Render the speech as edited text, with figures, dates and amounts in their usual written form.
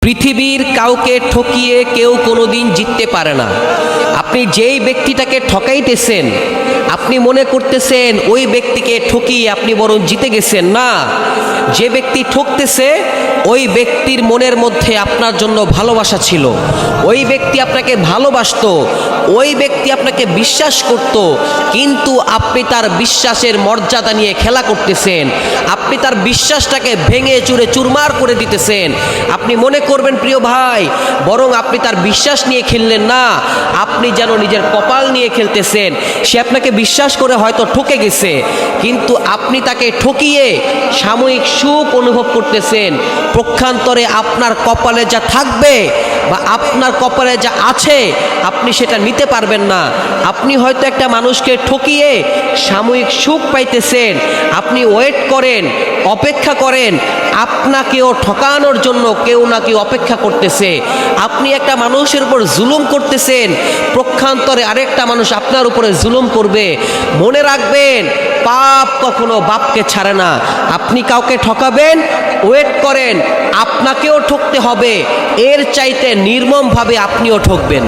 পৃথিবীর কাউকে ঠকিয়ে কেউ কোনোদিন জিততে পারে না। আপনি যেই ব্যক্তিটাকে ঠকাইতেছেন, আপনি মনে করতেছেন ওই ব্যক্তিকে ঠকিয়ে আপনি বরং জিতে গেছেন। না, যে ব্যক্তি ঠকতেছে ওই ব্যক্তির মনের মধ্যে আপনার জন্য ভালোবাসা ছিল, ওই ব্যক্তি আপনাকে ভালোবাসতো, ওই ব্যক্তি আপনাকে বিশ্বাস করত, কিন্তু আপনি তার বিশ্বাসের মর্যাদা নিয়ে খেলা করতেছেন, আপনি তার বিশ্বাসটাকে ভেঙে চুরে চুরমার করে দিতেছেন। আপনি মনে করবেন প্রিয় ভাই, বরং আপনি তার বিশ্বাস নিয়ে খেললেন না, আপনি যেন নিজের কপাল নিয়ে খেলতেছেন। সে আপনাকে বিশ্বাস করে হয়তো ঠকে গেছে, কিন্তু আপনি তাকে ঠকিয়ে সাময়িক সুখ অনুভব করতেছেন। পক্ষান্তরে আপনার কপালে যা থাকবে বা আপনার কপালে যা আছে আপনি সেটা নিতে পারবেন না। আপনি হয়তো একটা মানুষকে ঠকিয়ে সাময়িক সুখ পাইতেছেন, আপনি ওয়েট করেন, অপেক্ষা করেন, আপনাকেও ঠকানোর জন্য কেউ না কেউ অপেক্ষা করতেছে। আপনি একটা মানুষের উপর জুলুম করতেছেন, পক্ষান্তরে আরেকটা মানুষ আপনার উপরে জুলুম করবে। মনে রাখবেন, পাপ কখনো বাপকে ছাড়ে না। আপনি কাউকে ঠকাবেন, ওয়েট করেন, আপনাকেও ঠকতে হবে, এর চাইতে নির্মমভাবে আপনিও ঠকবেন।